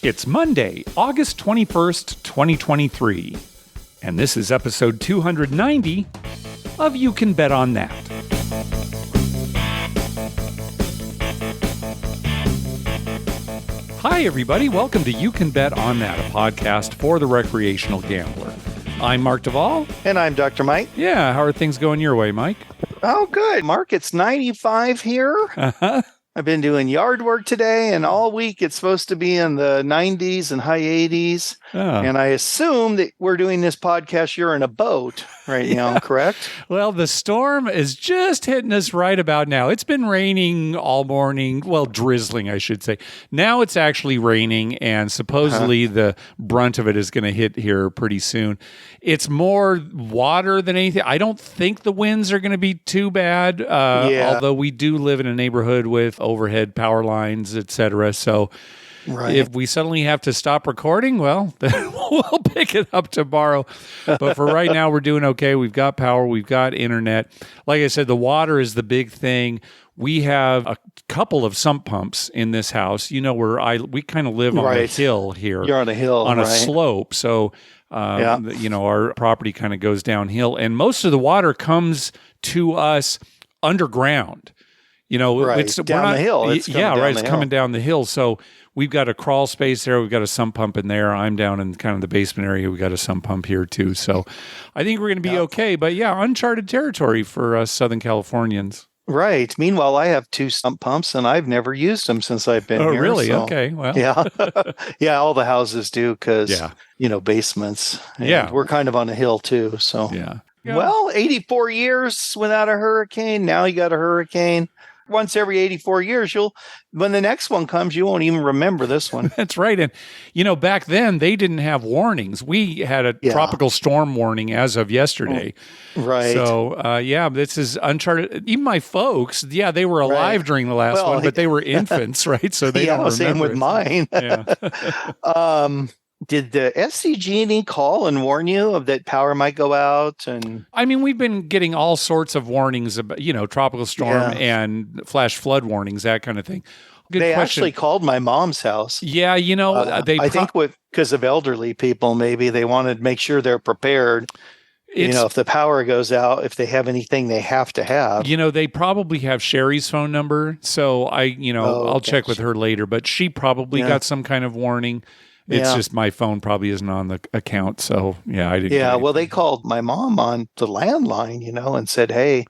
It's Monday, August 21st, 2023, and this is episode 290 of You Can Bet on That. Hi, everybody. Welcome to You Can Bet on That, a podcast for the recreational gambler. I'm Mark Duvall. And I'm Dr. Mike. Yeah, how are things going your way, Mike? Oh, good. Mark, it's 95 here. Uh-huh. I've been doing yard work today, and all week it's supposed to be in the 90s and high 80s. Oh. And I assume that we're doing this podcast, you're in a boat right now, correct? Well, the storm is just hitting us right about now. It's been raining all morning. Well, drizzling, I should say. Now it's actually raining, and supposedly the brunt of it is going to hit here pretty soon. It's more water than anything. I don't think the winds are going to be too bad, although we do live in a neighborhood with overhead power lines, etc. So if we suddenly have to stop recording, well, then we'll pick it up tomorrow. But for right now, we're doing okay. We've got power. We've got internet. Like I said, the water is the big thing. We have a couple of sump pumps in this house. You know, we kind of live on a hill here. You're on a hill, on a slope. So, you know, our property kind of goes downhill. And most of the water comes to us underground. You know, it's down the hill. It's coming down the hill. So we've got a crawl space there. We've got a sump pump in there. I'm down in kind of the basement area. We've got a sump pump here too. So I think we're going to be okay. But yeah, uncharted territory for us Southern Californians. Right. Meanwhile, I have two sump pumps, and I've never used them since I've been here. Oh, really? So, okay. Well, yeah, all the houses do because, you know, basements. And we're kind of on a hill too. So, Well, 84 years without a hurricane. Now you got a hurricane. Once every 84 years, when the next one comes, you won't even remember this one. That's right. And, you know, back then they didn't have warnings. We had a tropical storm warning as of yesterday. Right. So, this is uncharted. Even my folks, they were alive during the last one, but they were infants, right? So they don't remember. Same with mine. Did the SCG&E call and warn you of that power might go out? And I mean, we've been getting all sorts of warnings about, you know, tropical storm and flash flood warnings, that kind of thing. They actually called my mom's house. Yeah, you know, I think because of elderly people, maybe they wanted to make sure they're prepared. If the power goes out, if they have anything they have to have. You know, they probably have Sherry's phone number. So I'll check with her later, but she probably got some kind of warning. It's just my phone probably isn't on the account. So, I didn't. Yeah, well, they called my mom on the landline, and said, hey,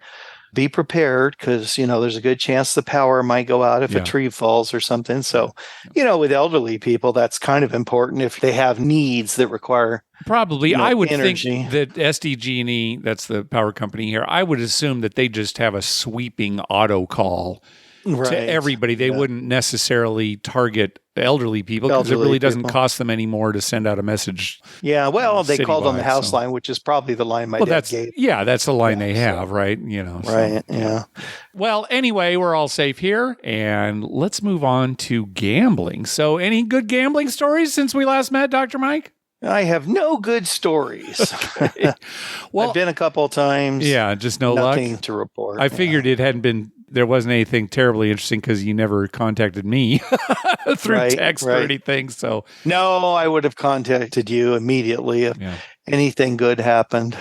be prepared because, there's a good chance the power might go out if a tree falls or something. So, with elderly people, that's kind of important if they have needs that require probably. I would energy. think that SDG&E, that's the power company here, I would assume that they just have a sweeping auto call to everybody. They wouldn't necessarily target elderly people because it really doesn't cost them any more to send out a message. Yeah, well, they called on the house line, which is probably the line my dad gave. Yeah, that's the line they have, right? Well, anyway, we're all safe here, and let's move on to gambling. So, any good gambling stories since we last met, Dr. Mike? I have no good stories. Okay. Well, I've been a couple of times. Yeah, just nothing to report. I figured there wasn't anything terribly interesting because you never contacted me through text or anything. So no, I would have contacted you immediately if anything good happened.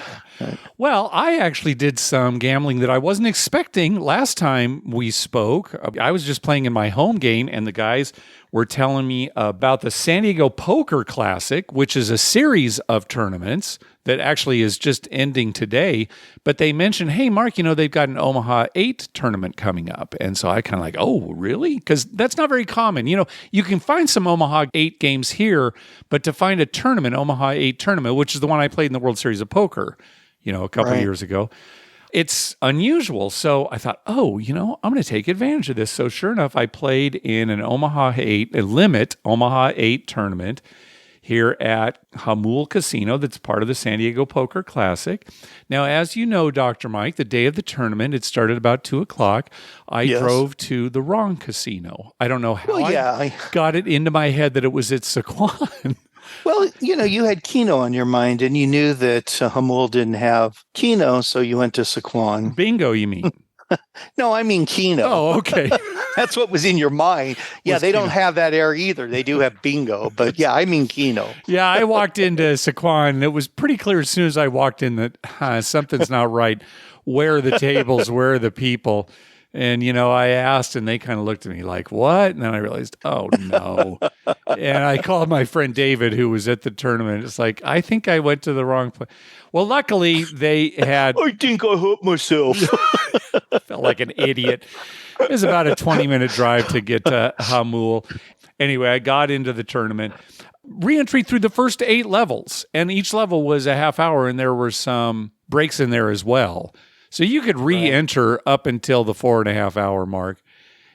Well, I actually did some gambling that I wasn't expecting last time we spoke. I was just playing in my home game, and the guys were telling me about the San Diego Poker Classic, which is a series of tournaments that actually is just ending today. But they mentioned, hey, Mark, they've got an Omaha 8 tournament coming up. And so I kind of like, oh, really? Because that's not very common. You can find some Omaha 8 games here, but to find a tournament, Omaha 8 tournament, which is the one I played in the World Series of Poker, a couple of years ago, it's unusual. So I thought, I'm going to take advantage of this. So sure enough, I played in an Omaha 8 tournament here at Hamul Casino that's part of the San Diego Poker Classic. Now, as you know, Dr. Mike, the day of the tournament, it started about 2 o'clock. I drove to the wrong casino. I don't know how I got it into my head that it was at Sequan. Well, you had Keno on your mind, and you knew that Hamul didn't have Keno, so you went to Sequan. Bingo, you mean? No, I mean Keno. Oh, okay. That's what was in your mind. Yeah, they don't have that air either. They do have bingo, but yeah, I mean Keno. Yeah, I walked into Saquon, and it was pretty clear as soon as I walked in that something's not right. Where are the tables? Where are the people? And, I asked, and they kind of looked at me like, what? And then I realized, oh, no. And I called my friend David, who was at the tournament. It's like, I think I went to the wrong place. Well, luckily, they had... I think I hurt myself. Felt like an idiot. It was about a 20-minute drive to get to Hamul. Anyway, I got into the tournament. Re-entry through the first 8 levels, and each level was a half hour, and there were some breaks in there as well. So you could re-enter up until the 4.5 hour mark.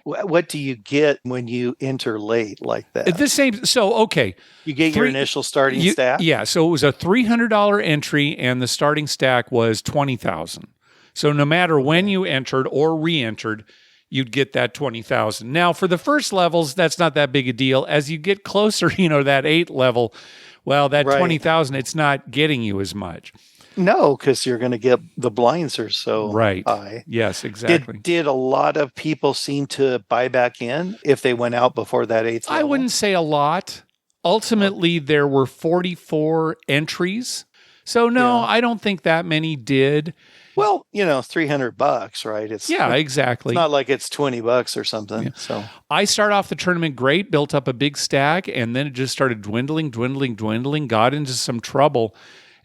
What do you get when you enter late like that? The same. So, okay. You get your initial starting stack? Yeah. So it was a $300 entry, and the starting stack was $20,000. So no matter when you entered or re-entered, you'd get that $20,000. Now, for the first levels, that's not that big a deal. As you get closer, that 8 level, well, that $20,000, it's not getting you as much. No, because you're going to get the blinds are so high. Yes, exactly. Did a lot of people seem to buy back in if they went out before that 8th level? I wouldn't say a lot. Ultimately, there were 44 entries. So, no, I don't think that many did. Well, $300, right? Exactly. It's not like it's $20 or something. Yeah. So I start off the tournament great, built up a big stack, and then it just started dwindling, got into some trouble.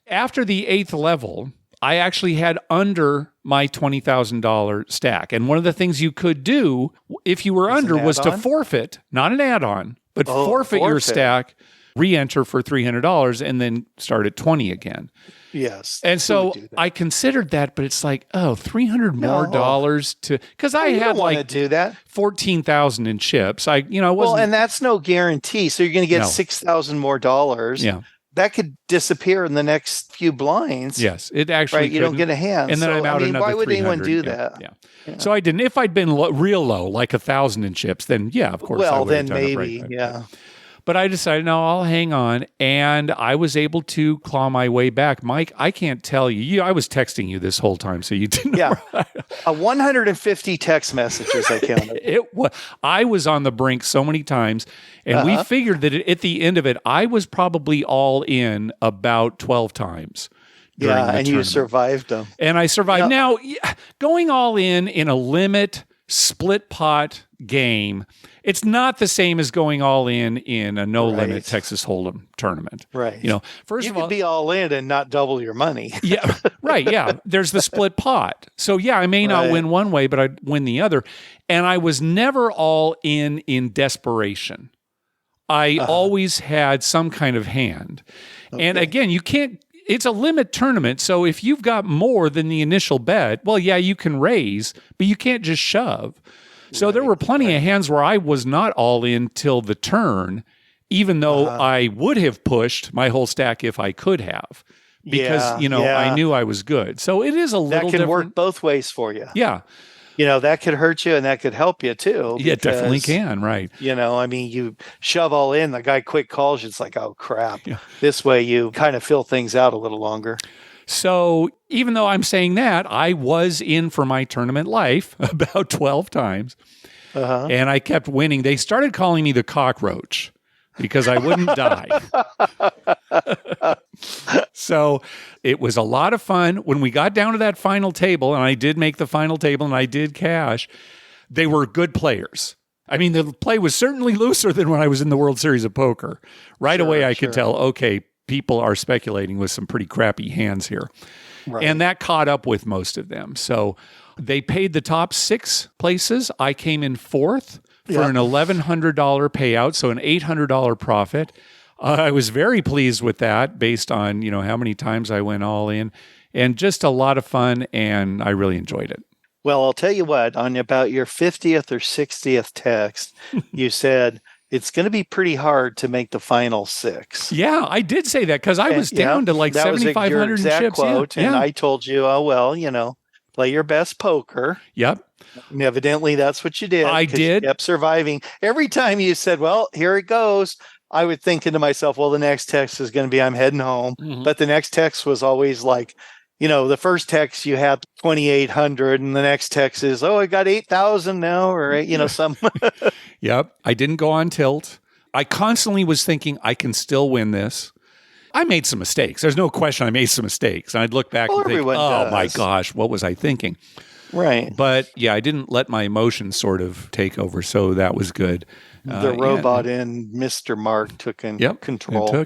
After the 8th level, I actually had under my $20,000 stack. And one of the things you could do if you were under was to forfeit, not an add-on, but forfeit your stack, re-enter for $300, and then start at 20 again. Yes. And so I considered that, but it's like, $300 more dollars because I had to do that. 14,000 in chips. I wasn't. Well, and that's no guarantee. So you're going to get $6,000 more dollars. Yeah. That could disappear in the next few blinds. Yes, it actually you don't get a hand. And then I'm out another why would anyone do that? Yeah. Yeah. So I didn't. If I'd been real low, like 1,000 in chips, then of course. Well, I would then have done maybe, it right. yeah. But I decided, no, I'll hang on. And I was able to claw my way back. Mike, I can't tell you. I was texting you this whole time, so you didn't know. 150 text messages I counted. I was on the brink so many times. And we figured that at the end of it, I was probably all in about 12 times. Yeah, and you survived them. And I survived. Now, going all in a limit split pot game, it's not the same as going all in a no limit Texas Hold'em tournament. Right. First you of all, could be all in and not double your money. Yeah. Right. Yeah. There's the split pot. So I may not win one way, but I'd win the other. And I was never all in desperation. I always had some kind of hand. Okay. And again, it's a limit tournament. So if you've got more than the initial bet, well, you can raise, but you can't just shove. So there were plenty of hands where I was not all in till the turn, even though I would have pushed my whole stack if I could have, because, I knew I was good. So it is a little that can different. Work both ways for you. Yeah. That could hurt you and that could help you too. Yeah, it definitely can. Right. You shove all in, the guy quick calls you. It's like, oh crap. Yeah. This way you kind of fill things out a little longer. So even though I'm saying that, I was in for my tournament life about 12 times and I kept winning. They started calling me the cockroach because I wouldn't die. So it was a lot of fun. When we got down to that final table, and I did make the final table and I did cash, they were good players. I mean, the play was certainly looser than when I was in the World Series of Poker. Right away, I could tell, okay, people are speculating with some pretty crappy hands here. Right. And that caught up with most of them. So they paid the top 6 places. I came in 4th for an $1,100 payout, so an $800 profit. I was very pleased with that based on, how many times I went all in, and just a lot of fun, and I really enjoyed it. Well, I'll tell you what, on about your 50th or 60th text, you said it's going to be pretty hard to make the final 6. Yeah, I did say that because I was down to like 7,500 chips. Quote, and I told you, play your best poker. Yep. And evidently, that's what you did. I did. You kept surviving. Every time you said, well, here it goes, I would think to myself, well, the next text is going to be, I'm heading home. Mm-hmm. But the next text was always like, the first text you had 2,800 and the next text is, I got 8,000 now, or, some. Yep. I didn't go on tilt. I constantly was thinking I can still win this. I made some mistakes. There's no question I made some mistakes. And I'd look back and think, my gosh, what was I thinking? Right. But yeah, I didn't let my emotions sort of take over. So that was good. The robot in Mr. Mark took control.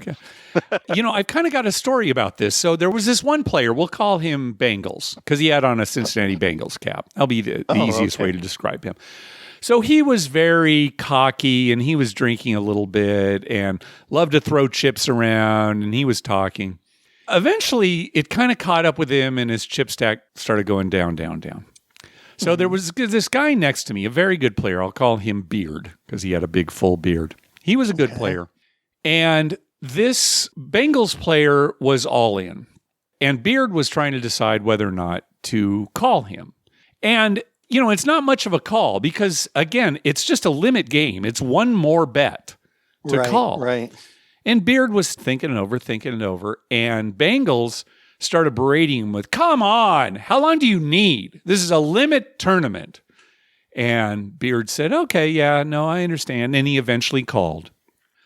I've kind of got a story about this. So there was this one player, we'll call him Bengals, because he had on a Cincinnati Bengals cap. That'll be the easiest way to describe him. So he was very cocky, and he was drinking a little bit and loved to throw chips around, and he was talking. Eventually, it kind of caught up with him, and his chip stack started going down, down, down. So there was this guy next to me, a very good player. I'll call him Beard because he had a big full beard. He was a good player. And this Bengals player was all in. And Beard was trying to decide whether or not to call him. And, it's not much of a call because, again, it's just a limit game. It's one more bet to call. Right. And Beard was thinking it over. And Bengals started berating him with, come on, how long do you need? This is a limit tournament. And Beard said, okay, yeah, no, I understand. And he eventually called.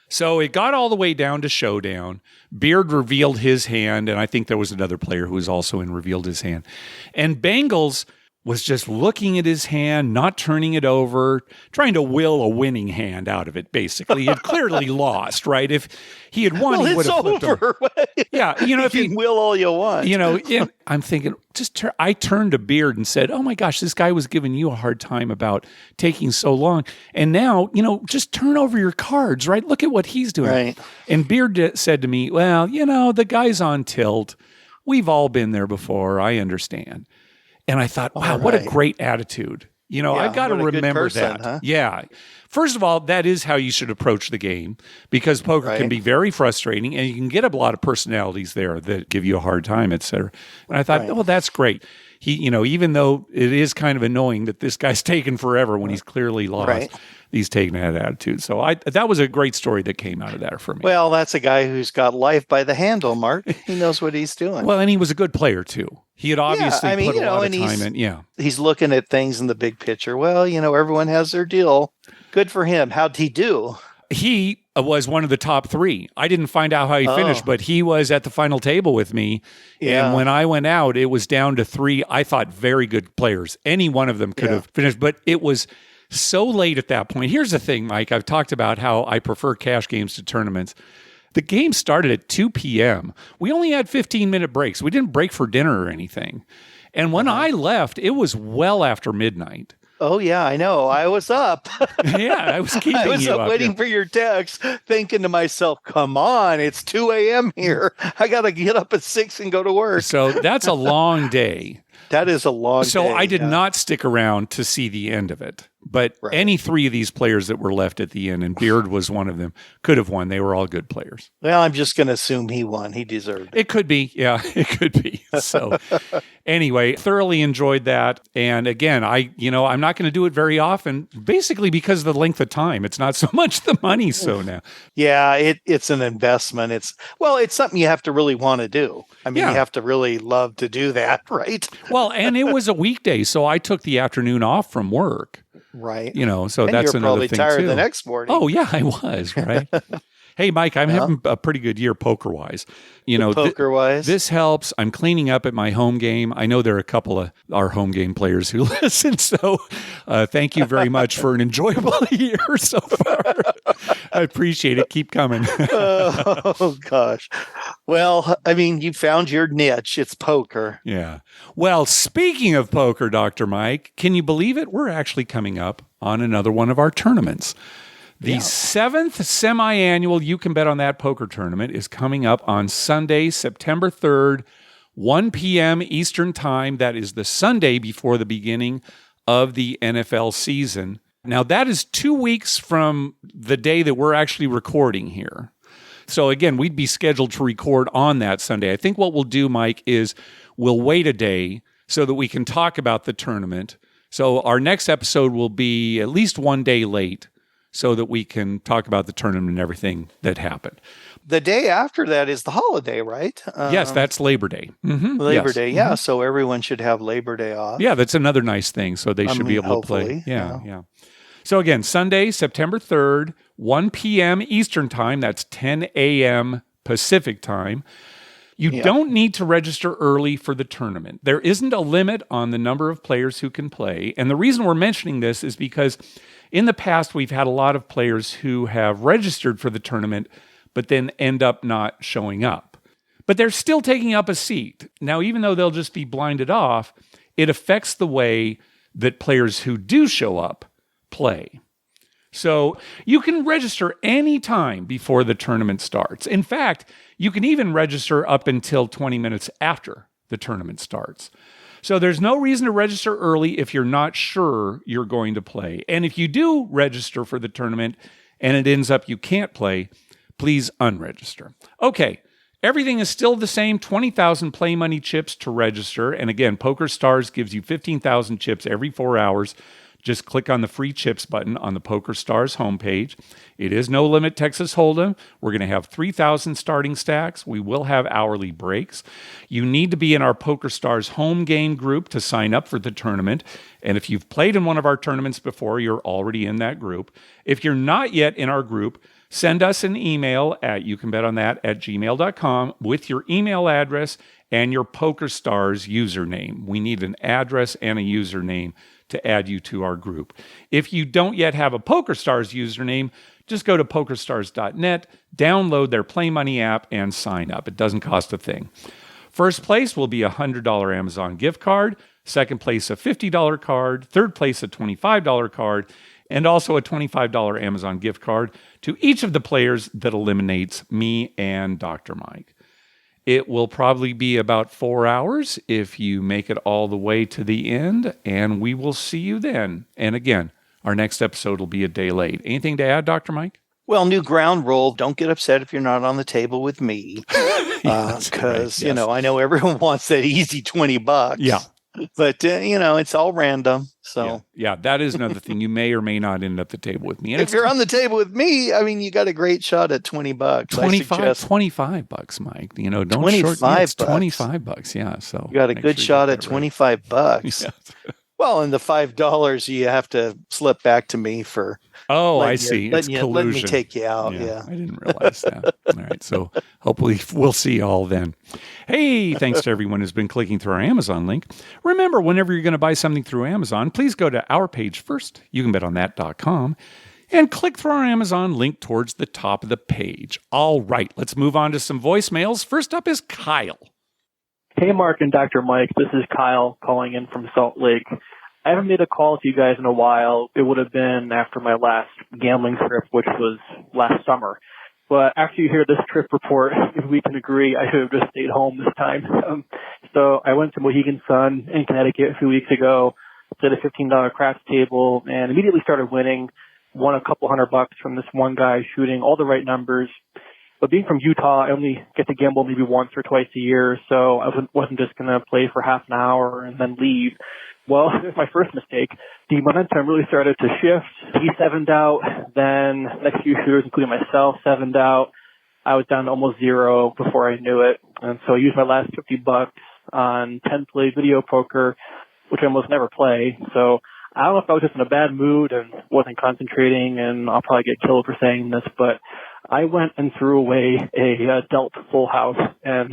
So it got all the way down to showdown. Beard revealed his hand, and I think there was another player who was also in, revealed his hand. And Bengals was just looking at his hand, not turning it over, trying to will a winning hand out of it, basically. He had clearly lost, right? If he had won, he would have flipped over. Yeah, if you will all you want. I'm thinking, I turned to Beard and said, oh my gosh, this guy was giving you a hard time about taking so long. And now, just turn over your cards, right? Look at what he's doing. Right. And Beard said to me, well, the guy's on tilt. We've all been there before. I understand. And I thought, wow, what a great attitude. I've got to remember that. Huh? Yeah. First of all, that is how you should approach the game because poker can be very frustrating and you can get a lot of personalities there that give you a hard time, et cetera. And I thought, that's great. He, even though it is kind of annoying that this guy's taken forever when he's clearly lost, he's taken that attitude. So that was a great story that came out of that for me. Well, that's a guy who's got life by the handle, Mark. He knows what he's doing. Well, and he was a good player too. He had obviously put a lot of time in. Yeah. He's looking at things in the big picture. Well, everyone has their deal. Good for him. How'd he do? He was one of the top three. I didn't find out how he finished, but he was at the final table with me. Yeah. And when I went out, it was down to three, I thought, very good players. Any one of them could have finished, but it was so late at that point. Here's the thing, Mike. I've talked about how I prefer cash games to tournaments. The game started at 2 p.m. We only had 15-minute breaks. We didn't break for dinner or anything. And when I left, it was well after midnight. Oh, yeah, I know. I was up. Yeah, I was keeping you up. I was up waiting for your text, thinking to myself, come on, it's 2 a.m. here. I got to get up at 6 and go to work. So that's a long day. That is a long day. So I did not stick around to see the end of it. But any three of these players that were left at the end, and Beard was one of them, could have won. They were all good players. Well, I'm just going to assume he won. He deserved it. It could be. Yeah, it could be. So anyway, thoroughly enjoyed that. And again, I'm not going to do it very often, basically because of the length of time. It's not so much the money so now. Yeah, it's an investment. It's something you have to really want to do. I mean, you have to really love to do that, right? Well, and it was a weekday, so I took the afternoon off from work. Right. So and that's another thing too. You're probably tired the next morning. Oh, yeah, I was, right? Hey, Mike, I'm having a pretty good year poker-wise. Poker-wise? This helps. I'm cleaning up at my home game. I know there are a couple of our home game players who listen, so thank you very much for an enjoyable year so far. I appreciate it. Keep coming. Oh, gosh. Well, I mean, you found your niche. It's poker. Yeah. Well, speaking of poker, Dr. Mike, can you believe it? We're actually coming up on another one of our tournaments. The seventh semi-annual You Can Bet on That poker tournament is coming up on Sunday, September 3rd, 1 p.m. Eastern Time. That is the Sunday before the beginning of the NFL season. Now, that is 2 weeks from the day that we're actually recording here. So again, we'd be scheduled to record on that Sunday. I think what we'll do, Mike, is we'll wait a day so that we can talk about the tournament. So our next episode will be at least 1 day late so that we can talk about the tournament and everything that happened. The day after that is the holiday, right? Yes, that's Labor Day. Labor Day, yeah. So everyone should have Labor Day off. Yeah, that's another nice thing. So they should be able to play. Yeah. So again, Sunday, September 3rd, 1 p.m. Eastern Time. That's 10 a.m. Pacific Time. You don't need to register early for the tournament. There isn't a limit on the number of players who can play. And the reason we're mentioning this is because in the past, we've had a lot of players who have registered for the tournament, but then end up not showing up. But they're still taking up a seat. Now, even though they'll just be blinded off, it affects the way that players who do show up play. So you can register any time before the tournament starts. In fact, you can even register up until 20 minutes after the tournament starts. So there's no reason to register early if you're not sure you're going to play. And if you do register for the tournament and it ends up you can't play, please unregister. Okay, everything is still the same, 20,000 play money chips to register. And again, PokerStars gives you 15,000 chips every 4 hours. Just click on the free chips button on the PokerStars homepage. It is no limit Texas Hold'em. We're going to have 3,000 starting stacks. We will have hourly breaks. You need to be in our PokerStars home game group to sign up for the tournament. And if you've played in one of our tournaments before, you're already in that group. If you're not yet in our group, send us an email at youcanbetonthat@gmail.com with your email address and your PokerStars username. We need an address and a username to add you to our group. If you don't yet have a PokerStars username, just go to pokerstars.net, download their Play Money app, and sign up. It doesn't cost a thing. First place will be a $100 Amazon gift card. Second place, a $50 card. Third place, a $25 card. And also a $25 Amazon gift card to each of the players that eliminates me and Dr. Mike. It will probably be about 4 hours if you make it all the way to the end, and we will see you then. And again, our next episode will be a day late. Anything to add, Dr. Mike? Well, new ground rule. Don't get upset if you're not on the table with me. Because, you know, I know everyone wants that easy $20. Yeah. But, you know, it's all random. So, yeah, that is another thing. You may or may not end at the table with me. And if you're on the table with me, I mean, you got a great shot at $20. $25, Mike. You know, don't short. It's $25. Yeah. So you got a good shot at $25. Yes. Well, and the $5 you have to slip back to me for. Oh, I see. It's collusion. Let me take you out. Yeah. I didn't realize that. All right. So hopefully we'll see you all then. Hey, thanks to everyone who's been clicking through our Amazon link. Remember, whenever you're going to buy something through Amazon, please go to our page first, youcanbetonthat.com, and click through our Amazon link towards the top of the page. All right. Let's move on to some voicemails. First up is Kyle. Hey, Mark and Dr. Mike. This is Kyle calling in from Salt Lake. I haven't made a call to you guys in a while. It would have been after my last gambling trip, which was last summer. But after you hear this trip report, if we can agree, I should have just stayed home this time. So I went to Mohegan Sun in Connecticut a few weeks ago, did a $15 craps table, and immediately started winning. Won a couple $100 from this one guy shooting all the right numbers. But being from Utah, I only get to gamble maybe once or twice a year, so I wasn't just going to play for half an hour and then leave. Well, here's my first mistake. The momentum really started to shift. He 7'd out, then next few shooters, including myself, 7'd out. I was down to almost zero before I knew it. And so I used my last $50 on 10-play video poker, which I almost never play. So I don't know if I was just in a bad mood and wasn't concentrating, and I'll probably get killed for saying this, but I went and threw away a dealt full house, and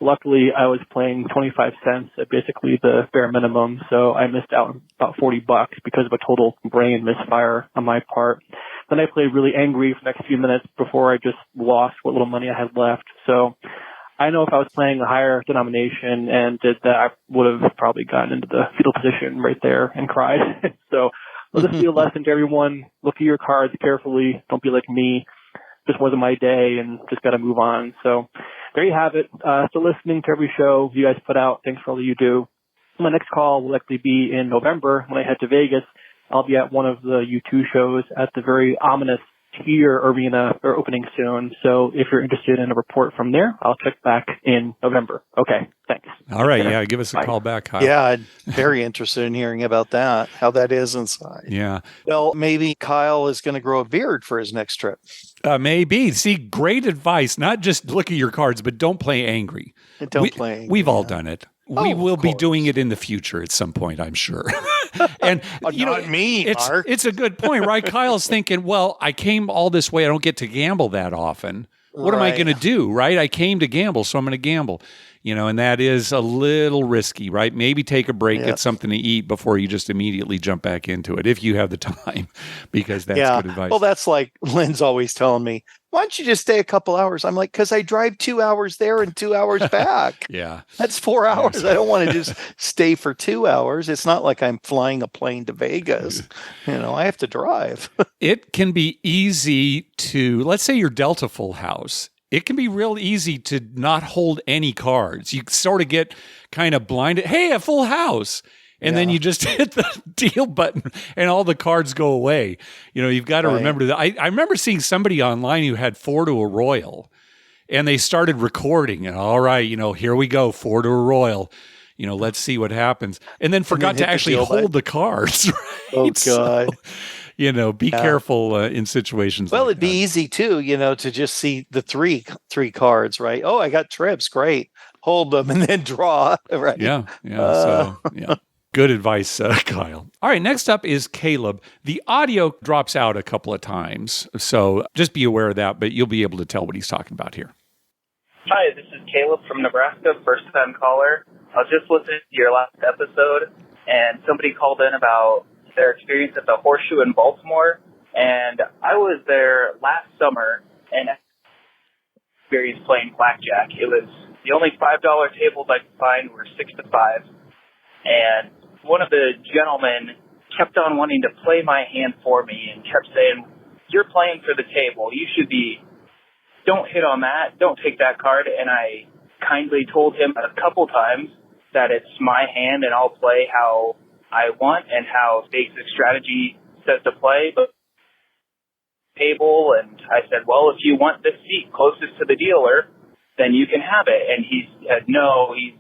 luckily I was playing 25 cents at basically the bare minimum, so I missed out on about $40 because of a total brain misfire on my part. Then I played really angry for the next few minutes before I just lost what little money I had left. So I know if I was playing a higher denomination and did that, I would have probably gotten into the fetal position right there and cried. So let this be a lesson to everyone. Look at your cards carefully. Don't be like me. Just wasn't my day and just got to move on. So there you have it. Still listening to every show you guys put out. Thanks for all that you do. My next call will likely be in November when I head to Vegas. I'll be at one of the U2 shows at the very ominous Tier Arena are opening soon. So if you're interested in a report from there, I'll check back in November. Okay, thanks. All right, yeah, give us a call back, Kyle. Yeah, I'm very interested in hearing about that, how that is inside. Yeah. Well, maybe Kyle is going to grow a beard for his next trip. Maybe. See, great advice. Not just look at your cards, but don't play angry. Don't play angry. We've all done it. We will be doing it in the future at some point, I'm sure. And not me, Mark. It's a good point, right? Kyle's thinking, well, I came all this way. I don't get to gamble that often. What am I going to do, right? I came to gamble, so I'm going to gamble. And that is a little risky, right? Maybe take a break, get something to eat before you just immediately jump back into it, if you have the time, because that's good advice. Well, that's like Lynn's always telling me, why don't you just stay a couple hours? I'm like, because I drive 2 hours there and 2 hours back. Yeah. That's 4 hours. I don't want to just stay for 2 hours. It's not like I'm flying a plane to Vegas. I have to drive. It can be easy to, let's say you're Delta Full House. It can be real easy to not hold any cards. You sort of get kind of blinded. Hey, a full house. And then you just hit the deal button and all the cards go away. You've got to remember that. I remember seeing somebody online who had 4 to a royal and they started recording and all right, here we go, 4 to a royal. Let's see what happens. And then forgot to actually hold the cards. Right? Oh, God. So, be careful in situations like that. It'd be easy too, to just see the three cards, right? Oh, I got trips. Great. Hold them and then draw. Right. Yeah. Good advice, Kyle. All right, next up is Caleb. The audio drops out a couple of times, so just be aware of that, but you'll be able to tell what he's talking about here. Hi, this is Caleb from Nebraska, first-time caller. I was just listening to your last episode, and somebody called in about their experience at the Horseshoe in Baltimore, and I was there last summer and experienced playing blackjack. It was the only $5 tables I could find were 6 to 5, and one of the gentlemen kept on wanting to play my hand for me and kept saying, "You're playing for the table. You should be, don't hit on that. Don't take that card." And I kindly told him a couple times that it's my hand and I'll play how I want and how basic strategy says to play. But table, and I said, "Well, if you want this seat closest to the dealer, then you can have it." And he said, "No, he's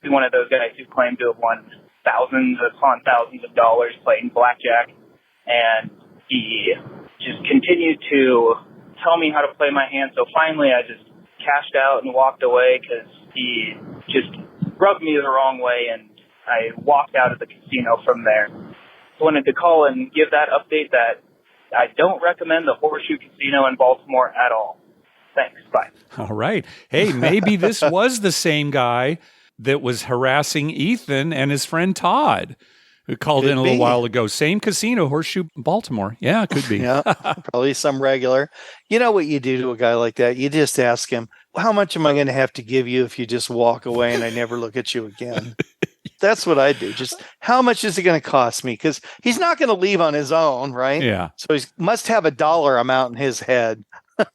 one of those guys who claimed to have won thousands upon thousands of dollars playing blackjack." And he just continued to tell me how to play my hand. So finally I just cashed out and walked away because he just rubbed me the wrong way, and I walked out of the casino from there. I wanted to call and give that update that I don't recommend the Horseshoe Casino in Baltimore at all. Thanks. Bye. All right. Hey, maybe this was the same guy that was harassing Ethan and his friend Todd, who called in a little while ago. Same casino, Horseshoe, Baltimore. Yeah, it could be. Yeah, probably some regular. You know what you do to a guy like that? You just ask him, how much am I going to have to give you if you just walk away and I never look at you again? That's what I do. Just how much is it going to cost me? Because he's not going to leave on his own, right? Yeah. So he must have a dollar amount in his head.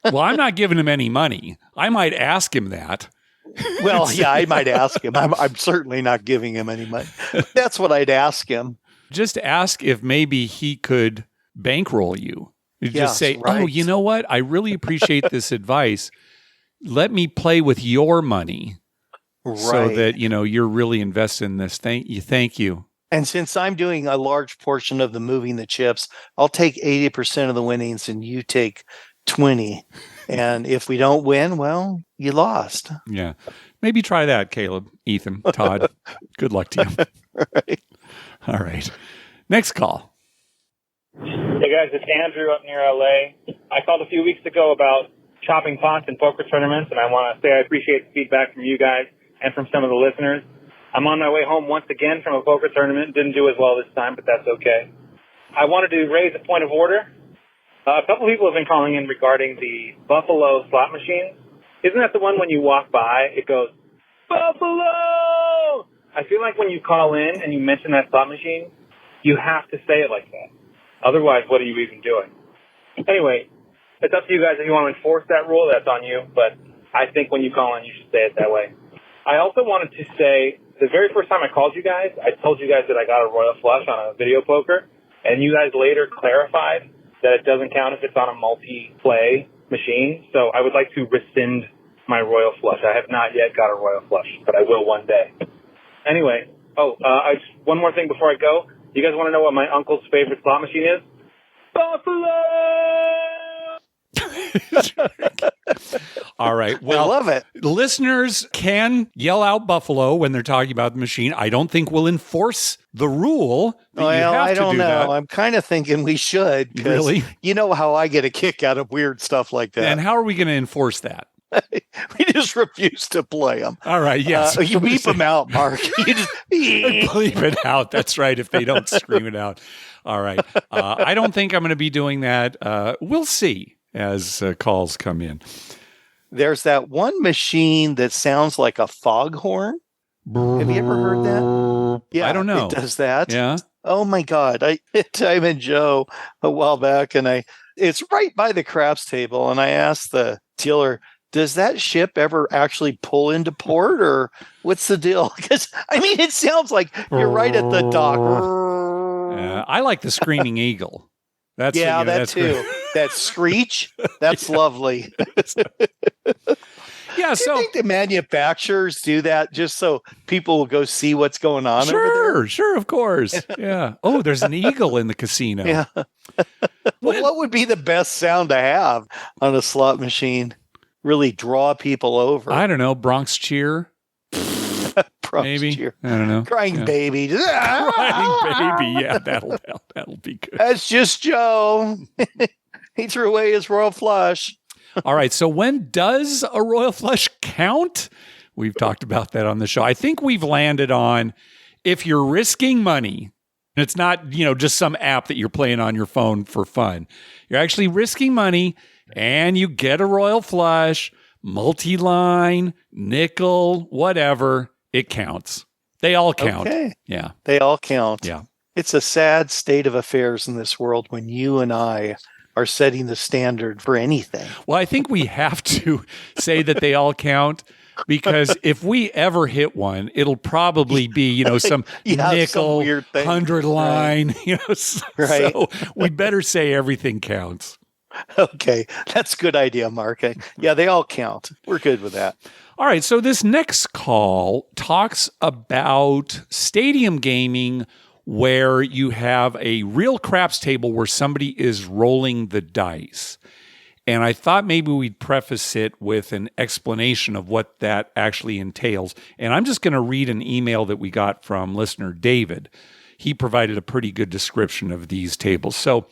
Well, I'm not giving him any money. I might ask him that. Well, yeah, I might ask him. I'm certainly not giving him any money. That's what I'd ask him. Just ask if maybe he could bankroll you. Just say, "Oh, you know what? I really appreciate this advice. Let me play with your money." Right. So that, you're really invested in this. Thank you. And since I'm doing a large portion of the moving the chips, I'll take 80% of the winnings and you take 20. And if we don't win, well, you lost. Yeah. Maybe try that, Caleb, Ethan, Todd. Good luck to you. Right. All right. Next call. Hey, guys. It's Andrew up near L.A. I called a few weeks ago about chopping pots in poker tournaments, and I want to say I appreciate the feedback from you guys and from some of the listeners. I'm on my way home once again from a poker tournament. Didn't do as well this time, but that's okay. I wanted to raise a point of order. A couple people have been calling in regarding the Buffalo slot machines. Isn't that the one when you walk by, it goes, "Buffalo!" I feel like when you call in and you mention that slot machine, you have to say it like that. Otherwise, what are you even doing? Anyway, it's up to you guys if you want to enforce that rule. That's on you. But I think when you call in, you should say it that way. I also wanted to say, the very first time I called you guys, I told you guys that I got a royal flush on a video poker, and you guys later clarified that it doesn't count if it's on a multi-play machine. So I would like to rescind my Royal Flush. I have not yet got a Royal Flush, but I will one day. Anyway, one more thing before I go. You guys want to know what my uncle's favorite slot machine is? Buffalo! All right. Well, I love it. Listeners can yell out Buffalo when they're talking about the machine. I don't think we'll enforce the rule. I don't know. That. I'm kind of thinking we should. Really? You know how I get a kick out of weird stuff like that. And how are we going to enforce that? We just refuse to play them. All right, yes. You beep them out, Mark. You just bleep it out. That's right, if they don't scream it out. All right. I don't think I'm going to be doing that. We'll see as calls come in. There's that one machine that sounds like a foghorn. Have you ever heard that? Yeah, I don't know. It does that. Yeah. Oh my God. I hit Time and Joe a while back, and it's right by the craps table. And I asked the dealer, does that ship ever actually pull into port, or what's the deal? Because, it sounds like you're right at the dock. I like the Screaming Eagle. That too. Great. That screech, that's lovely. Yeah, do you think the manufacturers do that just so people will go see what's going on over there? Sure, of course. Yeah. Oh, there's an eagle in the casino. Yeah. What would be the best sound to have on a slot machine? Really draw people over. I don't know. Bronx cheer. Maybe. Cheer. I don't know. Crying baby. Crying baby. Yeah, that'll be good. That's just Joe. He threw away his Royal Flush. All right. So when does a Royal Flush count? We've talked about that on the show. I think we've landed on if you're risking money, and it's not, just some app that you're playing on your phone for fun. You're actually risking money and you get a Royal Flush, multi-line, nickel, whatever. It counts. They all count. Okay. Yeah. They all count. Yeah. It's a sad state of affairs in this world when you and I are setting the standard for anything. Well, I think we have to say that they all count, because if we ever hit one, it'll probably be, some nickel, some weird thing. 100 line, right. So we better say everything counts. Okay. That's a good idea, Mark. Yeah, they all count. We're good with that. All right. So this next call talks about stadium gaming where you have a real craps table where somebody is rolling the dice. And I thought maybe we'd preface it with an explanation of what that actually entails. And I'm just going to read an email that we got from listener David. He provided a pretty good description of these tables. So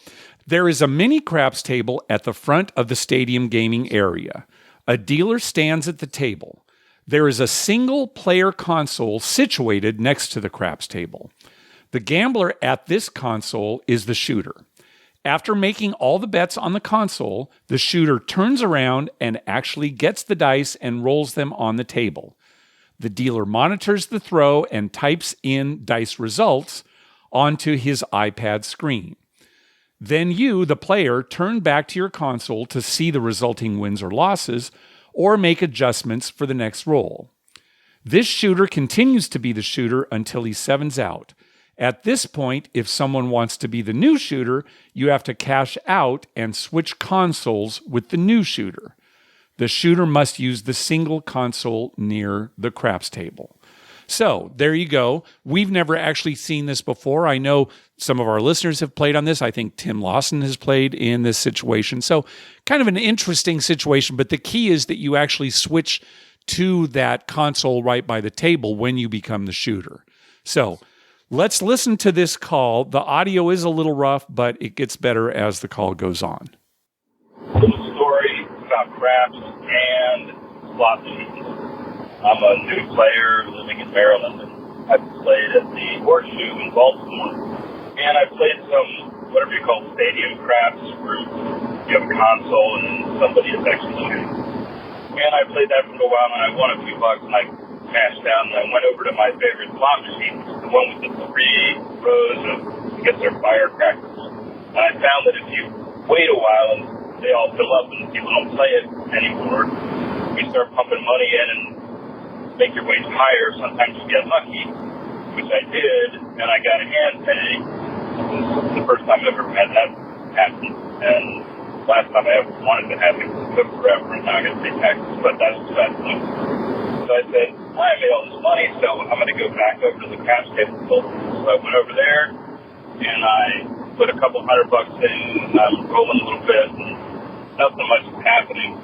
there is a mini craps table at the front of the stadium gaming area. A dealer stands at the table. There is a single player console situated next to the craps table. The gambler at this console is the shooter. After making all the bets on the console, the shooter turns around and actually gets the dice and rolls them on the table. The dealer monitors the throw and types in dice results onto his iPad screen. Then you, the player, turn back to your console to see the resulting wins or losses or make adjustments for the next roll. This shooter continues to be the shooter until he sevens out. At this point, if someone wants to be the new shooter, you have to cash out and switch consoles with the new shooter. The shooter must use the single console near the craps table. So there you go. We've never actually seen this before. I know some of our listeners have played on this. I think Tim Lawson has played in this situation. So kind of an interesting situation, but the key is that you actually switch to that console right by the table when you become the shooter. So let's listen to this call. The audio is a little rough, but it gets better as the call goes on. Little story about craps and slot machines. I'm a new player living in Maryland, and I've played at the Horseshoe in Baltimore. And I've played some, whatever you call stadium craps, where you have a console and somebody is actually shooting. And I played that for a while, and I won a few bucks, and I cashed out, and I went over to my favorite slot machine, the one with the 3 rows of, I guess they're firecrackers. And I found that if you wait a while and they all fill up and people don't play it anymore, you start pumping money in and make your weights higher. Sometimes you get lucky, which I did, and I got a hand pay. It was the first time I've ever had that happen. And last time I ever wanted to have it took forever, and now I got to pay taxes, but that's beside the point. So I said, I made all this money, so I'm going to go back over to the craps table. So I went over there, and I put a couple $100 in, and I'm rolling a little bit, and nothing much is happening.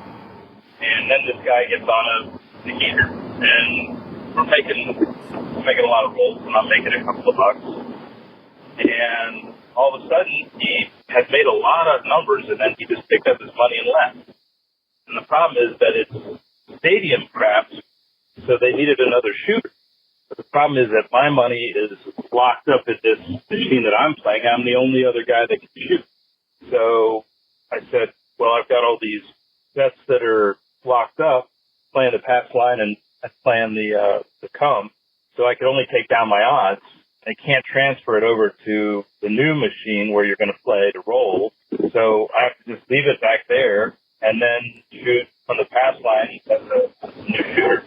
And then this guy gets on the heater, and we're making a lot of rolls, and I'm making a couple of bucks. And all of a sudden, he has made a lot of numbers, and then he just picked up his money and left. And the problem is that it's stadium craps, so they needed another shooter. But the problem is that my money is locked up at this machine that I'm playing. I'm the only other guy that can shoot. So I said, well, I've got all these bets that are locked up, playing the pass line and playing the come, so I could only take down my odds. I can't transfer it over to the new machine where you're going to play to roll. So I have to just leave it back there and then shoot from the pass line as a new shooter.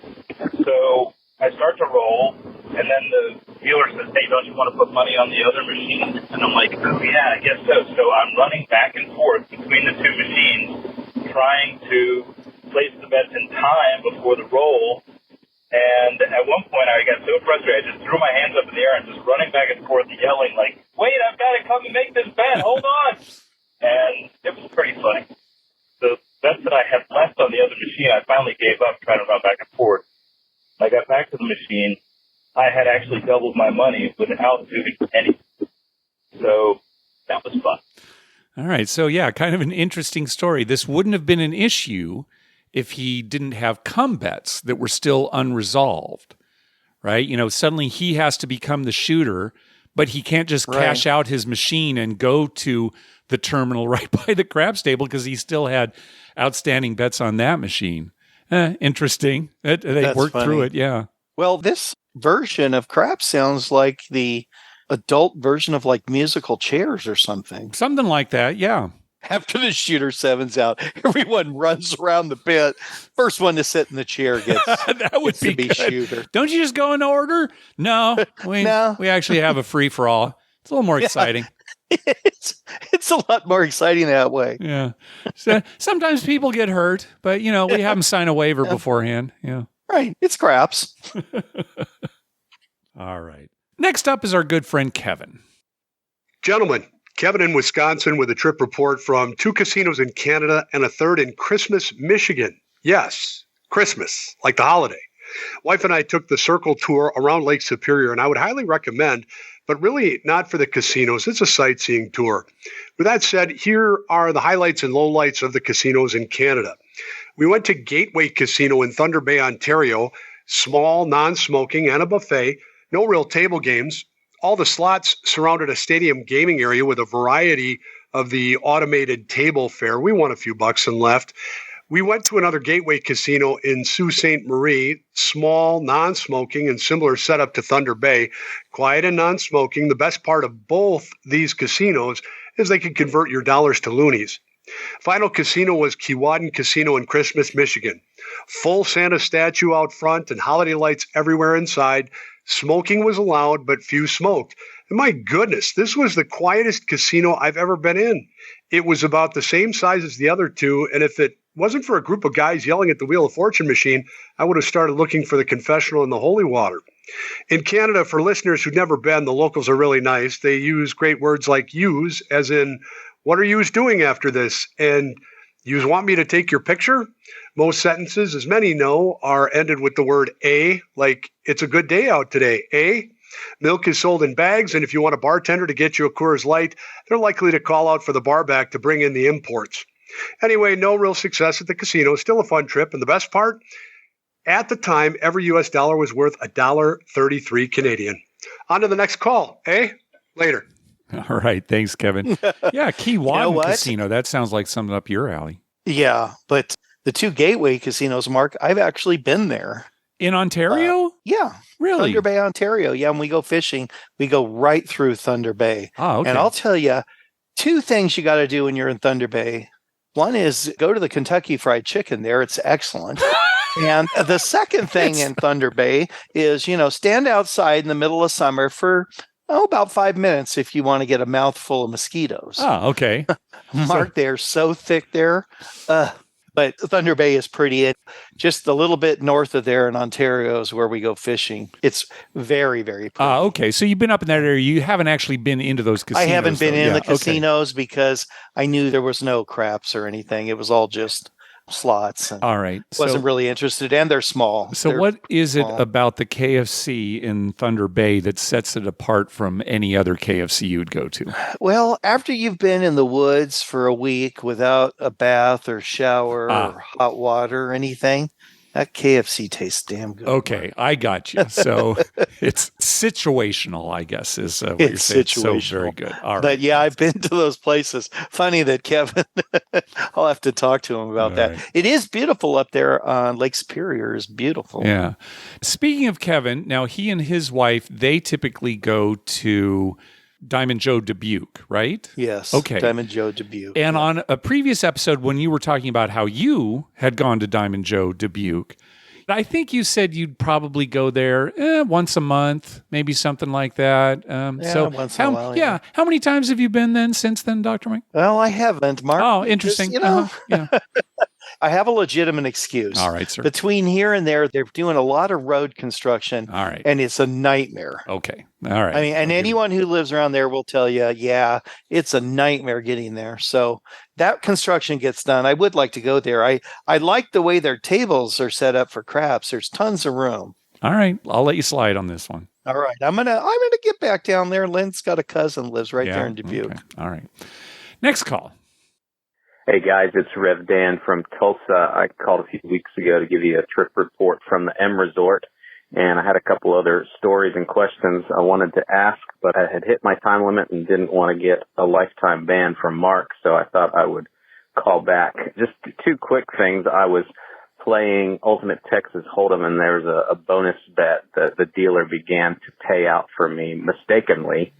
So I start to roll, and then the dealer says, hey, don't you want to put money on the other machine? And I'm like, oh, yeah, I guess so. So I'm running back and forth between the two machines, trying to place the bets in time before the roll. And at one point, I got so frustrated, I just threw my hands up in the air and just running back and forth, yelling like, wait, I've got to come and make this bet. Hold on. And it was pretty funny. The bets that I had left on the other machine, I finally gave up trying to run back and forth. When I got back to the machine, I had actually doubled my money without doing anything. So that was fun. All right. So, yeah, kind of an interesting story. This wouldn't have been an issue if he didn't have come bets that were still unresolved, right? You know, suddenly he has to become the shooter, but he can't just cash out his machine and go to the terminal right by the craps table because he still had outstanding bets on that machine. Interesting. They worked through it, yeah. Well, this version of craps sounds like the adult version of like musical chairs or something. Something like that, yeah. After the shooter sevens out, everyone runs around the pit. First one to sit in the chair gets that would to be shooter. Don't you just go in order? No, we actually have a free for all. It's a little more exciting. It's a lot more exciting that way. Yeah. So sometimes people get hurt, but you know we have them sign a waiver beforehand. Yeah. Right. It's craps. All right. Next up is our good friend Kevin. Gentlemen. Kevin in Wisconsin with a trip report from 2 casinos in Canada and a third in Christmas, Michigan. Yes, Christmas, like the holiday. Wife and I took the circle tour around Lake Superior, and I would highly recommend, but really not for the casinos. It's a sightseeing tour. With that said, here are the highlights and lowlights of the casinos in Canada. We went to Gateway Casino in Thunder Bay, Ontario, small, non-smoking, and a buffet, no real table games. All the slots surrounded a stadium gaming area with a variety of the automated table fare. We won a few bucks and left. We went to another Gateway Casino in Sault Ste. Marie, small, non-smoking, and similar setup to Thunder Bay. Quiet and non-smoking. The best part of both these casinos is they can convert your dollars to loonies. Final casino was Keewatin Casino in Christmas, Michigan. Full Santa statue out front and holiday lights everywhere inside. Smoking was allowed, but few smoked. And my goodness, this was the quietest casino I've ever been in. It was about the same size as the other two, and if it wasn't for a group of guys yelling at the Wheel of Fortune machine, I would have started looking for the confessional and the holy water. In Canada, for listeners who've never been, the locals are really nice. They use great words like yous, as in, what are yous doing after this? And yous want me to take your picture? Most sentences, as many know, are ended with the word a, like, it's a good day out today, eh? Milk is sold in bags, and if you want a bartender to get you a Coors Light, they're likely to call out for the barback to bring in the imports. Anyway, no real success at the casino, still a fun trip, and the best part, at the time, every U.S. dollar was worth $1.33 Canadian. On to the next call, eh? Later. All right, thanks, Kevin. Yeah, Keewatin Casino, that sounds like something up your alley. Yeah, but the 2 Gateway casinos, Mark, I've actually been there. In Ontario? Yeah. Really? Thunder Bay, Ontario. Yeah, when we go fishing, we go right through Thunder Bay. Oh, okay. And I'll tell you, 2 things you got to do when you're in Thunder Bay. One is go to the Kentucky Fried Chicken there. It's excellent. And the second thing in Thunder Bay is, stand outside in the middle of summer for about 5 minutes if you want to get a mouthful of mosquitoes. Oh, okay. Mark, they're so thick there. But Thunder Bay is pretty. Just a little bit north of there in Ontario is where we go fishing. It's very, very pretty. Okay. So you've been up in that area. You haven't actually been into those casinos. I haven't been in the okay. casinos because I knew there was no craps or anything. It was all just slots. And all right. Wasn't really interested, and they're small. So what is it about the KFC in Thunder Bay that sets it apart from any other KFC you'd go to? Well, after you've been in the woods for a week without a bath or shower or hot water or anything, that KFC tastes damn good. Okay, I got you. So it's situational, I guess, is what you're saying. It's so very good. All right. But yeah, I've been to those places. Funny that Kevin, I'll have to talk to him about that. Right. It is beautiful up there on Lake Superior. Is beautiful. Yeah. Speaking of Kevin, now he and his wife, they typically go to Diamond Joe Dubuque, right? Yes. Okay. Diamond Joe Dubuque. And on a previous episode, when you were talking about how you had gone to Diamond Joe Dubuque, I think you said you'd probably go there once a month, maybe something like that. Once in a while. Yeah. How many times have you been then since then, Dr. Mike? Well, I haven't, Mark. Oh, interesting. Yeah. I have a legitimate excuse. All right, sir. Between here and there, they're doing a lot of road construction. All right. And it's a nightmare. Okay. All right. I mean, and anyone who lives around there will tell you, yeah, it's a nightmare getting there. So that construction gets done. I would like to go there. I like the way their tables are set up for craps. There's tons of room. All right. I'll let you slide on this one. All right. I'm gonna get back down there. Lynn's got a cousin lives right there in Dubuque. Okay. All right. Next call. Hey guys, it's Rev Dan from Tulsa. I called a few weeks ago to give you a trip report from the M Resort, and I had a couple other stories and questions I wanted to ask, but I had hit my time limit and didn't want to get a lifetime ban from Mark, so I thought I would call back. Just two quick things. I was playing Ultimate Texas Hold'em, and there was a bonus bet that the dealer began to pay out for me mistakenly.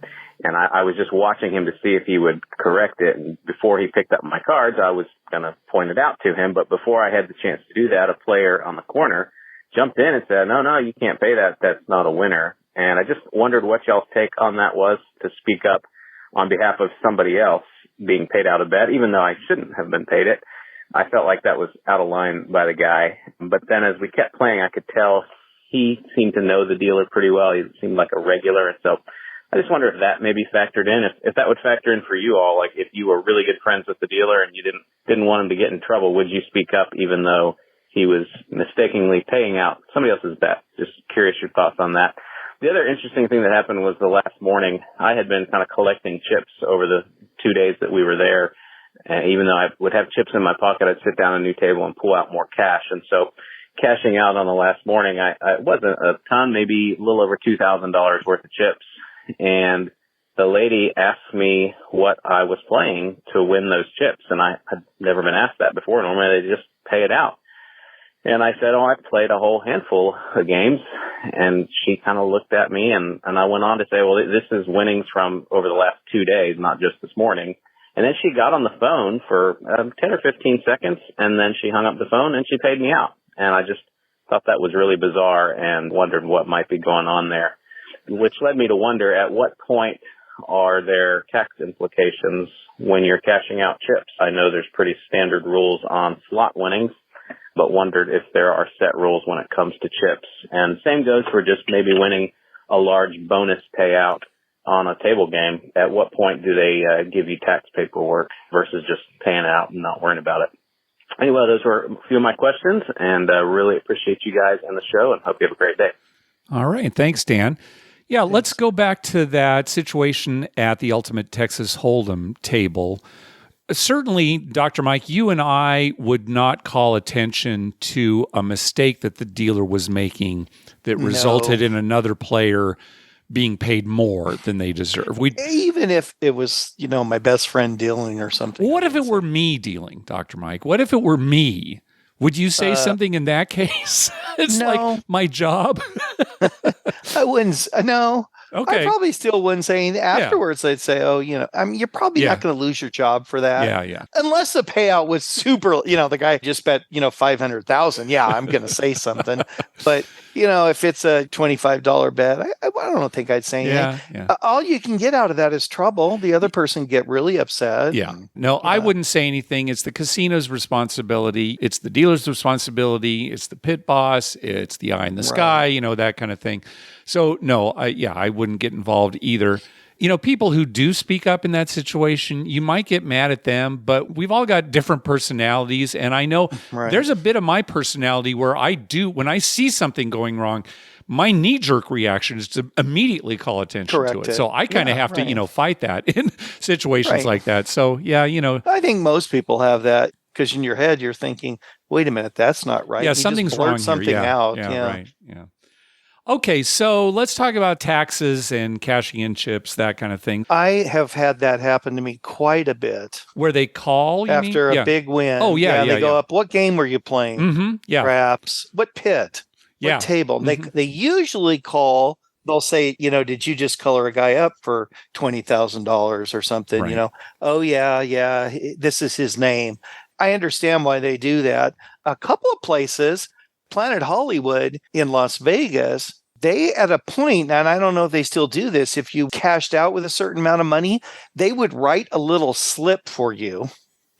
And I was just watching him to see if he would correct it. And before he picked up my cards, I was going to point it out to him. But before I had the chance to do that, a player on the corner jumped in and said, no, you can't pay that. That's not a winner. And I just wondered what y'all's take on that was, to speak up on behalf of somebody else being paid out a bet, even though I shouldn't have been paid it. I felt like that was out of line by the guy. But then as we kept playing, I could tell he seemed to know the dealer pretty well. He seemed like a regular. And so I just wonder if that maybe factored in, if that would factor in for you all, like if you were really good friends with the dealer and you didn't want him to get in trouble, would you speak up even though he was mistakenly paying out somebody else's bet? Just curious your thoughts on that. The other interesting thing that happened was the last morning. I had been kind of collecting chips over the 2 days that we were there. And even though I would have chips in my pocket, I'd sit down at a new table and pull out more cash. And so cashing out on the last morning, I wasn't a ton, maybe a little over $2,000 worth of chips. And the lady asked me what I was playing to win those chips. And I had never been asked that before. Normally they just pay it out. And I said, I played a whole handful of games. And she kind of looked at me and I went on to say, well, this is winnings from over the last 2 days, not just this morning. And then she got on the phone for 10 or 15 seconds and then she hung up the phone and she paid me out. And I just thought that was really bizarre and wondered what might be going on there. Which led me to wonder, at what point are there tax implications when you're cashing out chips? I know there's pretty standard rules on slot winnings, but wondered if there are set rules when it comes to chips. And same goes for just maybe winning a large bonus payout on a table game. At what point do they give you tax paperwork versus just paying out and not worrying about it? Anyway, those were a few of my questions, and really appreciate you guys and the show, and hope you have a great day. All right. Thanks, Dan. Yeah, let's go back to that situation at the Ultimate Texas Hold'em table. Certainly, Dr. Mike, you and I would not call attention to a mistake that the dealer was making that resulted in another player being paid more than they deserve. Even if it was, my best friend dealing or something. What if it were me dealing, Dr. Mike? What if it were me? Would you say something in that case? It's like my job. I wouldn't. No. Okay. I probably still wouldn't say anything. Afterwards, I'd say, you're probably not going to lose your job for that. Yeah. Unless the payout was super, the guy just bet, 500,000. Yeah, I'm going to say something. But if it's a $25 bet, I don't think I'd say anything. Yeah. All you can get out of that is trouble. The other person get really upset. Yeah. No, I wouldn't say anything. It's the casino's responsibility. It's the dealer's responsibility. It's the pit boss. It's the eye in the sky, that kind of thing. So, no, I wouldn't get involved either. People who do speak up in that situation, you might get mad at them, but we've all got different personalities. And I know there's a bit of my personality where when I see something going wrong, my knee-jerk reaction is to immediately call attention to it. So I kind of have to, fight that in situations like that. So, I think most people have that because in your head, you're thinking, wait a minute, that's not right. Yeah, something's wrong something out. Right. Yeah. Okay, so let's talk about taxes and cashing in chips, that kind of thing. I have had that happen to me quite a bit. Where they call after a big win. Oh, yeah. They go up, what game were you playing? Mm-hmm. Yeah. Craps. What pit? What table? Mm-hmm. They usually call, they'll say, did you just color a guy up for $20,000 or something? Right. Oh, yeah, this is his name. I understand why they do that. A couple of places, Planet Hollywood in Las Vegas, they at a point, and I don't know if they still do this, if you cashed out with a certain amount of money, they would write a little slip for you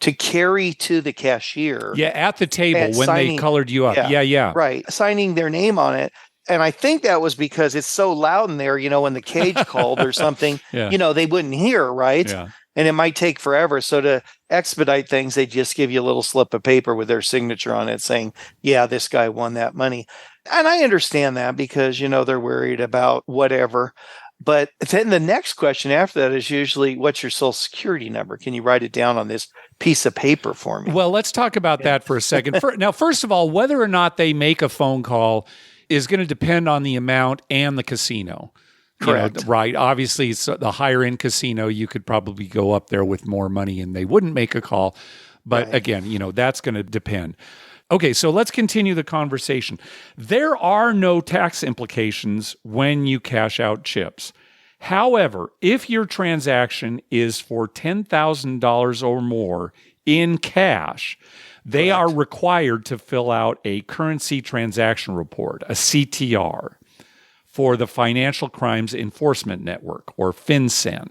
to carry to the cashier. Yeah, at the table when they colored you up. Yeah. Right, signing their name on it. And I think that was because it's so loud in there, when the cage called or something, they wouldn't hear, right? Yeah. And it might take forever. So to expedite things, they just give you a little slip of paper with their signature on it saying, yeah, this guy won that money. And I understand that because, they're worried about whatever. But then the next question after that is usually, what's your social security number? Can you write it down on this piece of paper for me? Well, let's talk about that for a second. Now, first of all, whether or not they make a phone call is going to depend on the amount and the casino. Correct. Right. Obviously, so the higher end casino, you could probably go up there with more money and they wouldn't make a call. But again, that's going to depend. Okay, so let's continue the conversation. There are no tax implications when you cash out chips. However, if your transaction is for $10,000 or more in cash, they are required to fill out a currency transaction report, a CTR, for the Financial Crimes Enforcement Network, or FinCEN.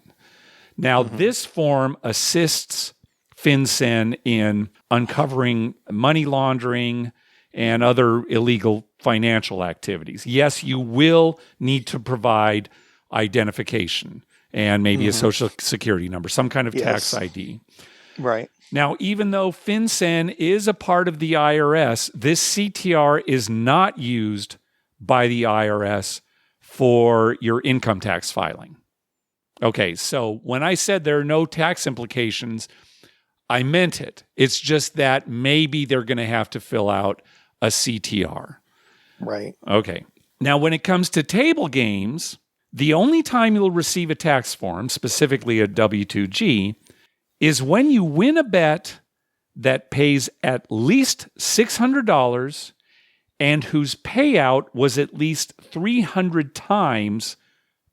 Now, this form assists FinCEN in uncovering money laundering and other illegal financial activities. Yes, you will need to provide identification and maybe a social security number, some kind of tax ID. Right. Now, even though FinCEN is a part of the IRS, this CTR is not used by the IRS for your income tax filing. Okay, so when I said there are no tax implications, I meant it. It's just that maybe they're going to have to fill out a CTR. Right. Okay. Now, when it comes to table games, the only time you'll receive a tax form, specifically a W-2G, is when you win a bet that pays at least $600 and whose payout was at least 300 times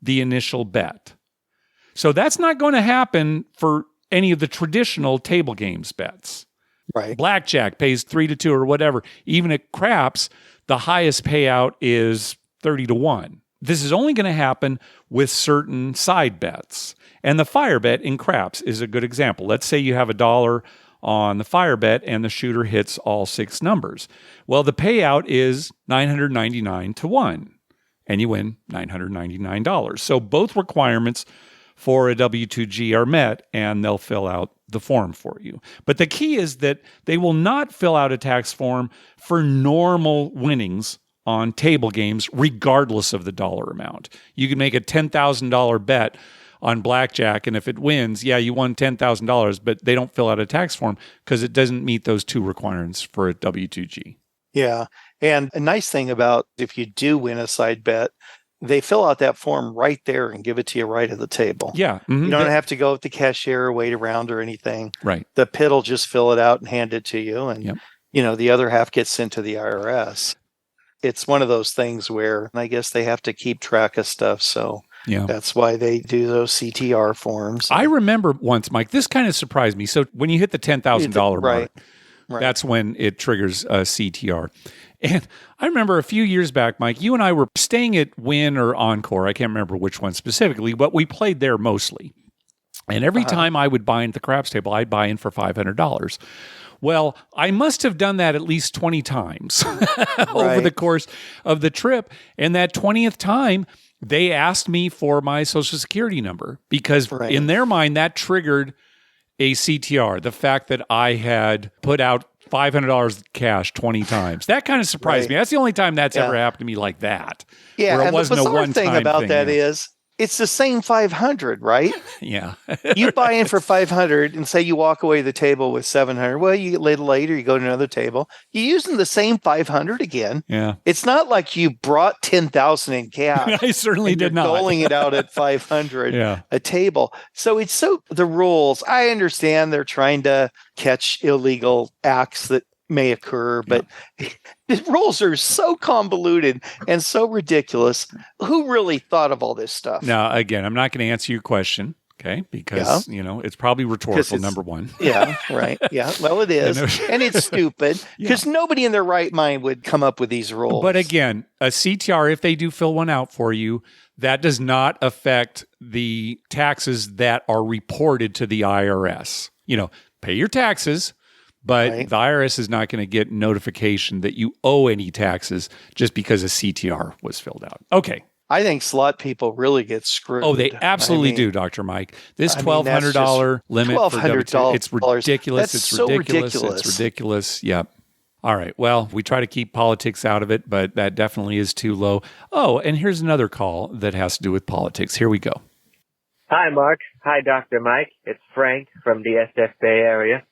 the initial bet. So that's not going to happen for any of the traditional table games bets. Right. Blackjack pays 3-2 or whatever. Even at craps, the highest payout is 30-1. This is only going to happen with certain side bets. And the fire bet in craps is a good example. Let's say you have $1 on the fire bet and the shooter hits all 6 numbers. Well, the payout is $999-1, and you win $999. So both requirements for a W-2G are met, and they'll fill out the form for you. But the key is that they will not fill out a tax form for normal winnings on table games, regardless of the dollar amount. You can make a $10,000 bet on blackjack, and if it wins, you won $10,000, but they don't fill out a tax form because it doesn't meet those 2 requirements for a W-2G. Yeah, and a nice thing about if you do win a side bet, they fill out that form right there and give it to you right at the table. Yeah. Mm-hmm. You don't have to go with the cashier or wait around or anything. Right. The pit will just fill it out and hand it to you, and the other half gets sent to the IRS. It's one of those things where I guess they have to keep track of stuff, so that's why they do those CTR forms. I remember once, Mike, this kind of surprised me. So when you hit the $10,000 mark, That's when it triggers a CTR. And I remember a few years back, Mike, you and I were staying at Wynn or Encore. I can't remember which one specifically, but we played there mostly. And every time I would buy into the craps table, I'd buy in for $500. Well, I must have done that at least 20 times over the course of the trip. And that 20th time, they asked me for my Social Security number because in their mind, that triggered a CTR. The fact that I had put out $500 cash 20 times. That kind of surprised me. That's the only time that's ever happened to me like that. Yeah, where it and wasn't the bizarre a one-time thing about that is it's the same 500, right? Yeah. You buy in for 500 and say you walk away the table with 700. Well, you get a little later, you go to another table. You're using the same 500 again. Yeah. It's not like you brought 10,000 in cash. I certainly did not. Doling it out at 500 a table. So the rules, I understand they're trying to catch illegal acts that may occur, but the rules are so convoluted and so ridiculous. Who really thought of all this stuff? Now, again, I'm not going to answer your question, okay? Because, it's probably rhetorical, number one. Yeah, right. Yeah, well, it is. And it's stupid because nobody in their right mind would come up with these rules. But again, a CTR, if they do fill one out for you, that does not affect the taxes that are reported to the IRS. Pay your taxes. But the IRS is not going to get notification that you owe any taxes just because a CTR was filled out. Okay. I think slot people really get screwed. Oh, they absolutely do, Dr. Mike. This $1,200 limit for $1,200, it's ridiculous. It's so ridiculous. It's ridiculous. Yep. All right. Well, we try to keep politics out of it, but that definitely is too low. Oh, and here's another call that has to do with politics. Here we go. Hi, Mark. Hi, Dr. Mike. It's Frank from the SF Bay Area.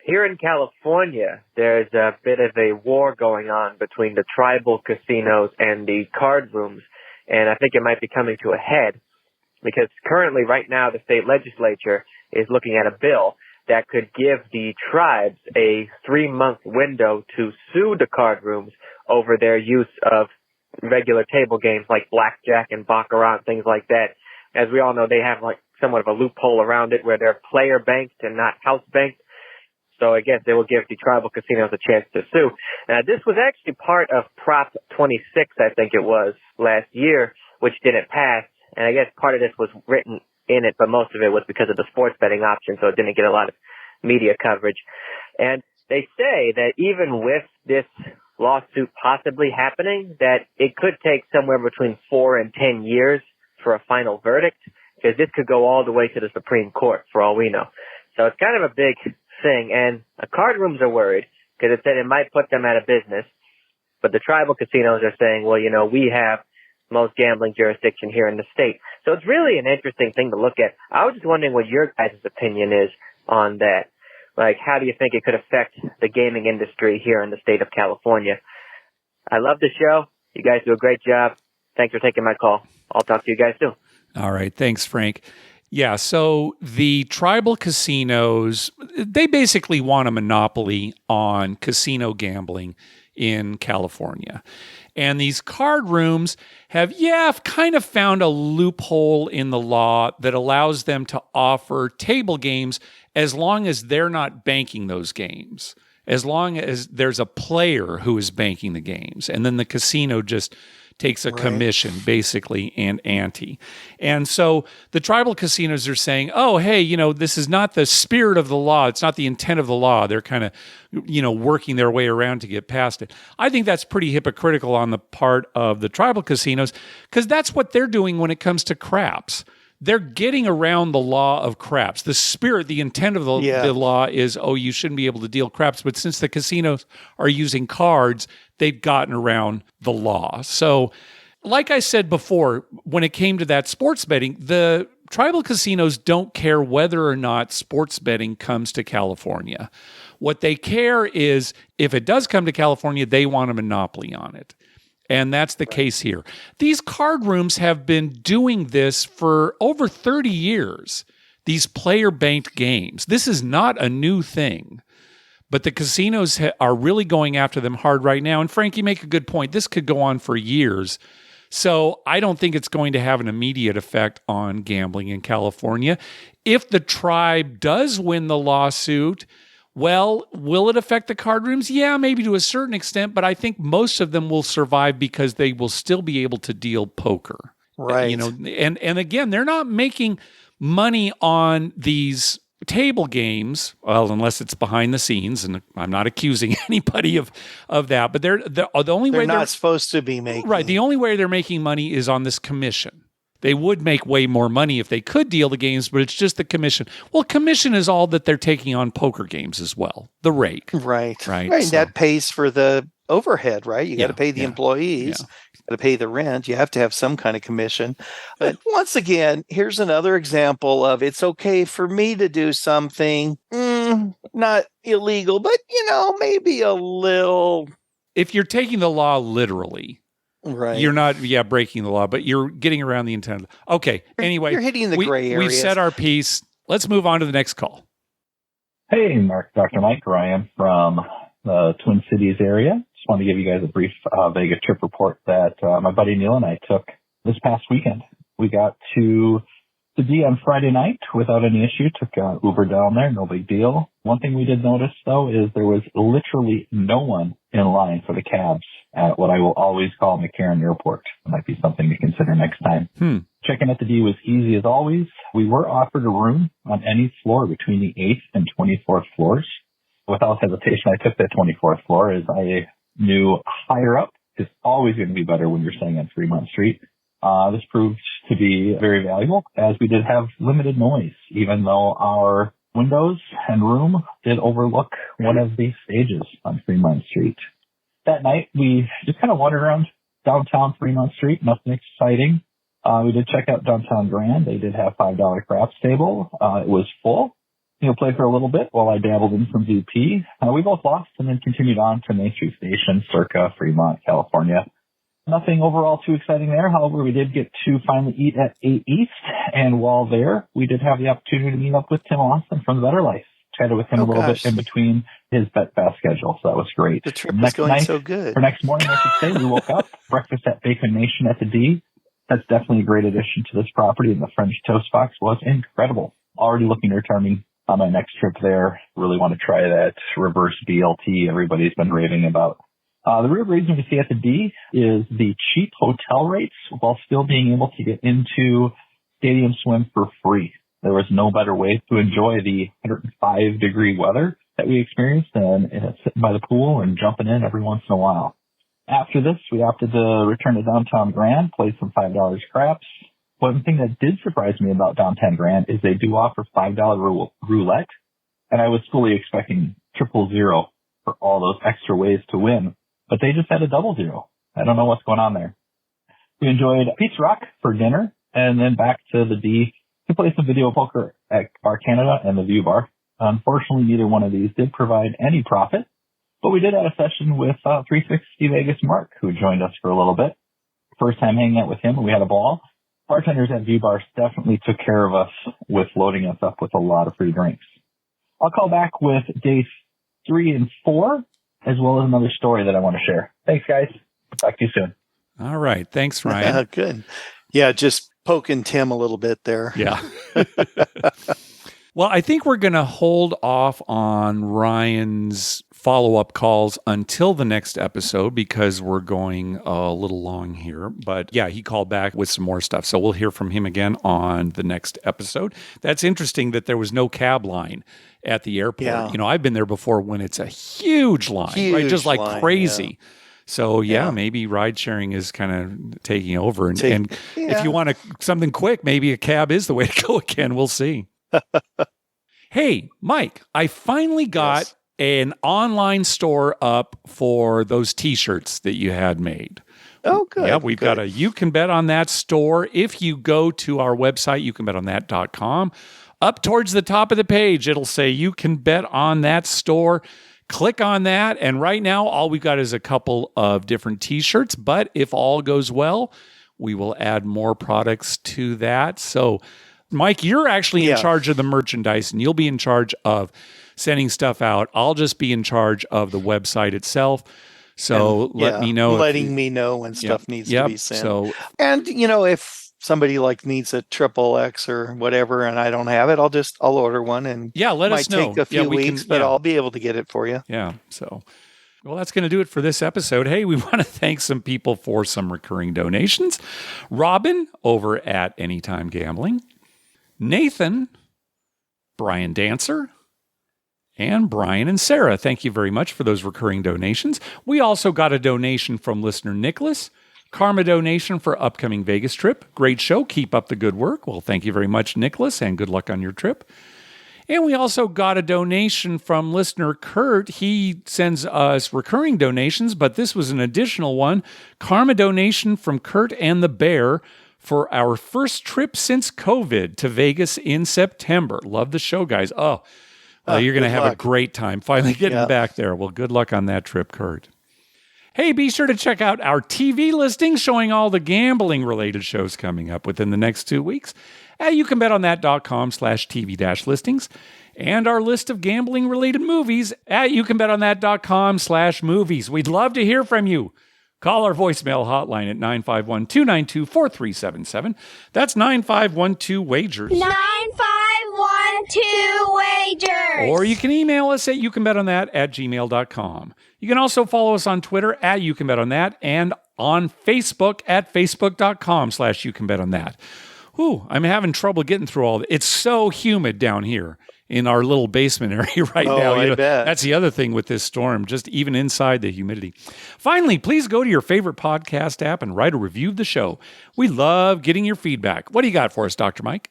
Here in California, there's a bit of a war going on between the tribal casinos and the card rooms, and I think it might be coming to a head because currently, right now, the state legislature is looking at a bill that could give the tribes a 3-month window to sue the card rooms over their use of regular table games like blackjack and baccarat, things like that. As we all know, they have like somewhat of a loophole around it where they're player banked and not house banked. So I guess they will give the tribal casinos a chance to sue. Now, this was actually part of Prop 26, I think it was, last year, which didn't pass. And I guess part of this was written in it, but most of it was because of the sports betting option, so it didn't get a lot of media coverage. And they say that even with this lawsuit possibly happening, that it could take somewhere between 4 and 10 years for a final verdict, because this could go all the way to the Supreme Court, for all we know. So it's kind of a big thing, and the card rooms are worried because it said it might put them out of business, but the tribal casinos are saying, well, we have most gambling jurisdiction here in the state. So it's really an interesting thing to look at. I was just wondering what your guys' opinion is on that. Like, how do you think it could affect the gaming industry here in the state of California? I love the show. You guys do a great job. Thanks for taking my call. I'll talk to you guys soon. All right. Thanks, Frank. Yeah, so the tribal casinos, they basically want a monopoly on casino gambling in California. And these card rooms have kind of found a loophole in the law that allows them to offer table games as long as they're not banking those games, as long as there's a player who is banking the games. And then the casino just takes a commission, basically, and ante. And so the tribal casinos are saying, oh, hey, this is not the spirit of the law. It's not the intent of the law. They're kind of, working their way around to get past it. I think that's pretty hypocritical on the part of the tribal casinos because that's what they're doing when it comes to craps. They're getting around the law of craps. The spirit, the intent of the law is, you shouldn't be able to deal craps. But since the casinos are using cards, they've gotten around the law. So, like I said before, when it came to that sports betting, the tribal casinos don't care whether or not sports betting comes to California. What they care is if it does come to California, they want a monopoly on it. And that's the case here. These card rooms have been doing this for over 30 years, these player-banked games. This is not a new thing. But the casinos are really going after them hard right now. And Frank, you make a good point. This could go on for years. So I don't think it's going to have an immediate effect on gambling in California. If the tribe does win the lawsuit, Well, will it affect the card rooms? Yeah, maybe to a certain extent, but I think most of them will survive because they will still be able to deal poker. Right. And again, they're not making money on these table games, well, unless it's behind the scenes, and I'm not accusing anybody of that, but the only way they're not supposed to be making. Right, the only way they're making money is on this commission. They would make way more money if they could deal the games, but it's just the commission. Well, commission is all that they're taking on poker games as well. The rake. Right. So, that pays for the overhead, right? You got to pay the employees. You got to pay the rent. You have to have some kind of commission. But once again, here's another example of it's okay for me to do something, not illegal, but, maybe a little. If you're taking the law literally, right, you're not, breaking the law, but you're getting around the intent. Okay, anyway. You're hitting the gray area. We've said our piece. Let's move on to the next call. Hey, Mark, Dr. Mike, Ryan from the Twin Cities area. Just wanted to give you guys a brief Vegas trip report that my buddy Neil and I took this past weekend. We got to the D on Friday night without any issue. Took Uber down there, no big deal. One thing we did notice, though, is there was literally no one in line for the cabs at what I will always call McCarran Airport. It might be something to consider next time. Checking at the D was easy as always. We were offered a room on any floor between the 8th and 24th floors. Without hesitation, I took the 24th floor as I knew higher up is always going to be better when you're staying on Fremont Street. This proved to be very valuable as we did have limited noise, even though our windows and room did overlook one of the stages on Fremont Street. That night, we just kind of wandered around downtown Fremont Street, nothing exciting. We did check out Downtown Grand. They did have $5 craps table. It was full. Played for a little bit while I dabbled in some VP. We both lost and then continued on to Main Street Station, circa Fremont, California. Nothing overall too exciting there. However, we did get to finally eat at 8 East. And while there, we did have the opportunity to meet up with Tim Austin from The Better Life. Chatted with him a little bit in between his Bet Fast schedule. So that was great. The trip was going so good. Or next morning, I should say, we woke up, breakfast at Bacon Nation at the D. That's definitely a great addition to this property. And the French toast box was incredible. Already looking to returning on my next trip there. Really want to try that reverse BLT everybody's been raving about. The real reason we stay at the D is the cheap hotel rates while still being able to get into Stadium Swim for free. There was no better way to enjoy the 105-degree weather that we experienced and sitting by the pool and jumping in every once in a while. After this, we opted to return to Downtown Grand, play some $5 craps. One thing that did surprise me about Downtown Grand is they do offer $5 roulette, and I was fully expecting 000 for all those extra ways to win, but they just had a 00. I don't know what's going on there. We enjoyed Pizza Rock for dinner, and then back to the D to play some video poker at Bar Canada and the View Bar. Unfortunately, neither one of these did provide any profit, but we did have a session with 360 Vegas Mark, who joined us for a little bit. First time hanging out with him, and we had a ball. Bartenders at View Bar definitely took care of us with loading us up with a lot of free drinks. I'll call back with days 3 and 4, as well as another story that I want to share. Thanks, guys. Talk to you soon. All right. Thanks, Ryan. Good. Yeah, just poking Tim a little bit there. Yeah. Well, I think we're going to hold off on Ryan's follow-up calls until the next episode because we're going a little long here. But yeah, he called back with some more stuff. So we'll hear from him again on the next episode. That's interesting that there was no cab line at the airport. Yeah. I've been there before when it's a huge line, right? Just like crazy. Yeah. So maybe ride sharing is kind of taking over. And if you want something quick, maybe a cab is the way to go again. We'll see. Hey, Mike, I finally got an online store up for those T-shirts that you had made. Oh, good. Yeah, we've got a You Can Bet on That store. If you go to our website, youcanbetonthat.com, up towards the top of the page, it'll say You Can Bet on That store. Click on that, and right now, all we've got is a couple of different T-shirts, but if all goes well, we will add more products to that. So, Mike, you're actually in charge of the merchandise, and you'll be in charge of sending stuff out. I'll just be in charge of the website itself. So let me know. Letting me know when stuff needs to be sent. So, and, if somebody needs a triple X or whatever and I don't have it, I'll order one, and let us know. Might take a few weeks, but I'll be able to get it for you. Yeah. So, well, that's going to do it for this episode. Hey, we want to thank some people for some recurring donations. Robin over at Anytime Gambling, Nathan, Brian Dancer, and Brian and Sarah. Thank you very much for those recurring donations. We also got a donation from listener Nicholas. Karma donation for upcoming Vegas trip. Great show. Keep up the good work. Well, thank you very much, Nicholas, and good luck on your trip. And we also got a donation from listener Kurt. He sends us recurring donations, but this was an additional one. Karma donation from Kurt and the Bear for our first trip since COVID to Vegas in September. Love the show, guys. You're going to have a great time finally getting back there. Well, good luck on that trip, Kurt. Hey, be sure to check out our TV listings showing all the gambling-related shows coming up within the next 2 weeks at youcanbetonThat.com/TV-listings and our list of gambling-related movies at youcanbetonThat.com/movies. We'd love to hear from you. Call our voicemail hotline at 951-292-4377. That's 9512-WAGERS. 9512-WAGERS. Or you can email us at youcanbetonThat@gmail.com. You can also follow us on Twitter at YouCanBetOnThat and on Facebook at facebook.com/YouCanBetOnThat. I'm having trouble getting through all that. It's so humid down here in our little basement area right now. I bet. That's the other thing with this storm, just even inside the humidity. Finally, please go to your favorite podcast app and write a review of the show. We love getting your feedback. What do you got for us, Dr. Mike?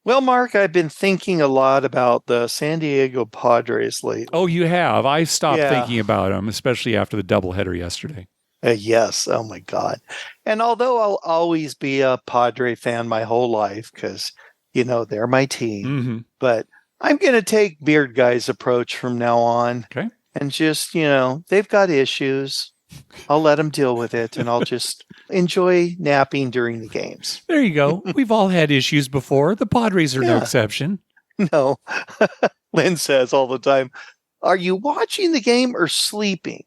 Well, Mark, I've been thinking a lot about the San Diego Padres lately. Oh, you have? I stopped thinking about them, especially after the doubleheader yesterday. Yes. Oh, my God. And although I'll always be a Padre fan my whole life because, they're my team, but I'm going to take Beard Guy's approach from now on. Okay. And just, they've got issues. I'll let them deal with it, and I'll just enjoy napping during the games. There you go. We've all had issues before. The Padres are no exception. No. Lynn says all the time, "Are you watching the game or sleeping?"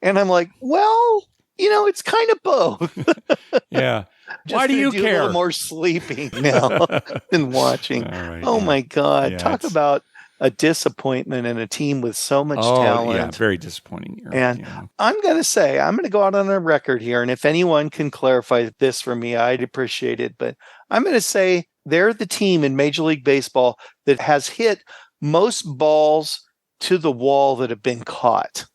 And I'm like, well, it's kind of both. Yeah. Just why do you a care? little more sleeping now than watching. Right, oh, my God. Yeah, Talk about a disappointment in a team with so much talent. Yeah, very disappointing. I'm going to go out on a record here. And if anyone can clarify this for me, I'd appreciate it. But I'm going to say they're the team in Major League Baseball that has hit most balls to the wall that have been caught.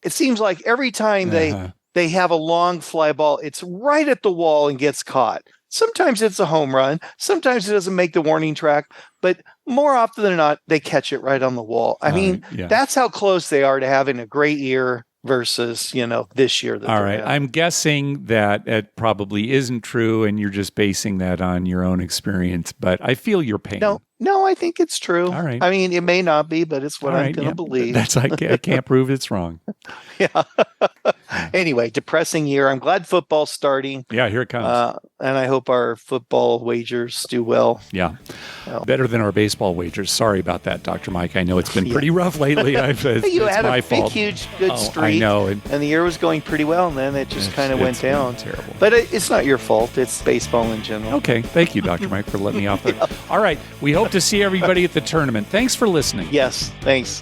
It seems like every time they have a long fly ball, it's right at the wall and gets caught. Sometimes it's a home run. Sometimes it doesn't make the warning track. But more often than not, they catch it right on the wall. I mean, that's how close they are to having a great year versus, this year. All right. I'm guessing that it probably isn't true, and you're just basing that on your own experience. But I feel your pain. No, I think it's true. All right. I mean, it may not be, but it's what I'm going to believe. I can't prove it's wrong. Yeah. Anyway, depressing year. I'm glad football's starting. Yeah, here it comes. And I hope our football wagers do well. Yeah. Better than our baseball wagers. Sorry about that, Dr. Mike. I know it's been pretty rough lately. You had a fault. huge, good streak. I know. And the year was going pretty well, and then it just kind of went down. Terrible. But it's not your fault. It's baseball in general. Okay. Thank you, Dr. Mike, for letting me off there. All right. We hope to see everybody at the tournament. Thanks for listening. Yes. Thanks.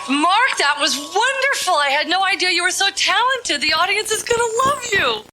Mark, that was wonderful. I had no idea you were so talented. The audience is going to love you.